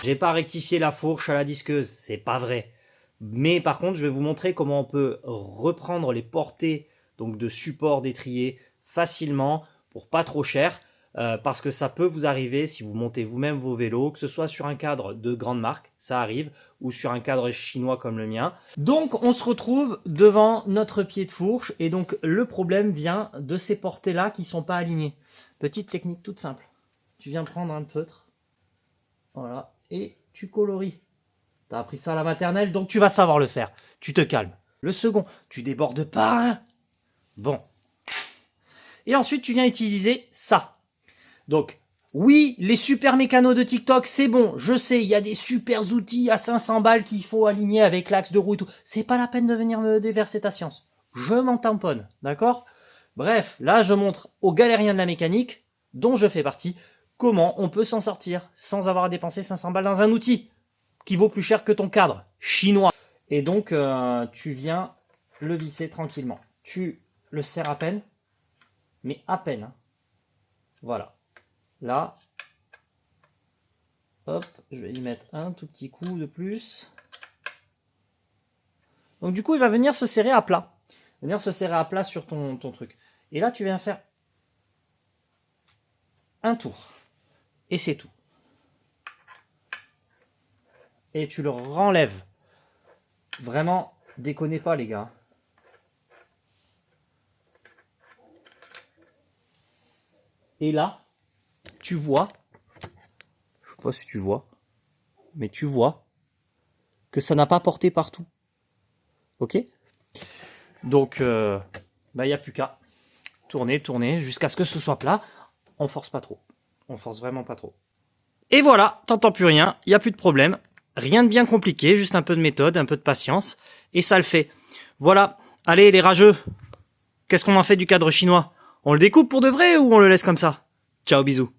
J'ai pas rectifié la fourche à la disqueuse, c'est pas vrai. Mais par contre, je vais vous montrer comment on peut reprendre les portées donc de support d'étrier facilement pour pas trop cher. Parce que ça peut vous arriver si vous montez vous-même vos vélos, que ce soit sur un cadre de grande marque, ça arrive, ou sur un cadre chinois comme le mien. Donc on se retrouve devant notre pied de fourche et donc le problème vient de ces portées-là qui sont pas alignées. Petite technique toute simple. Tu viens prendre un feutre, voilà, et tu coloris. Tu as appris ça à la maternelle, donc tu vas savoir le faire. Tu te calmes. Le second, tu débordes pas, hein. Bon. Et ensuite tu viens utiliser ça. Donc, oui, les super mécanos de TikTok, c'est bon. Je sais, il y a des super outils à 500 balles qu'il faut aligner avec l'axe de roue et tout. C'est pas la peine de venir me déverser ta science. Je m'en tamponne, d'accord? Bref, là, je montre aux galériens de la mécanique, dont je fais partie, comment on peut s'en sortir sans avoir à dépenser 500 balles dans un outil qui vaut plus cher que ton cadre chinois. Et donc, tu viens le visser tranquillement. Tu le serres à peine, mais à peine. Hein. Voilà. Là, hop, je vais y mettre un tout petit coup de plus. Donc du coup, il va venir se serrer à plat. Venir se serrer à plat sur ton truc. Et là, tu viens faire un tour. Et c'est tout. Et tu le renlèves. Vraiment, déconnez pas les gars. Et là, tu vois, je sais pas si tu vois, mais tu vois que ça n'a pas porté partout. Ok? Donc, il n'y a plus qu'à tourner, jusqu'à ce que ce soit plat. On force pas trop. On force vraiment pas trop. Et voilà, t'entends plus rien, il n'y a plus de problème. Rien de bien compliqué, juste un peu de méthode, un peu de patience, et ça le fait. Voilà, allez les rageux, qu'est-ce qu'on en fait du cadre chinois? On le découpe pour de vrai ou on le laisse comme ça? Ciao, bisous.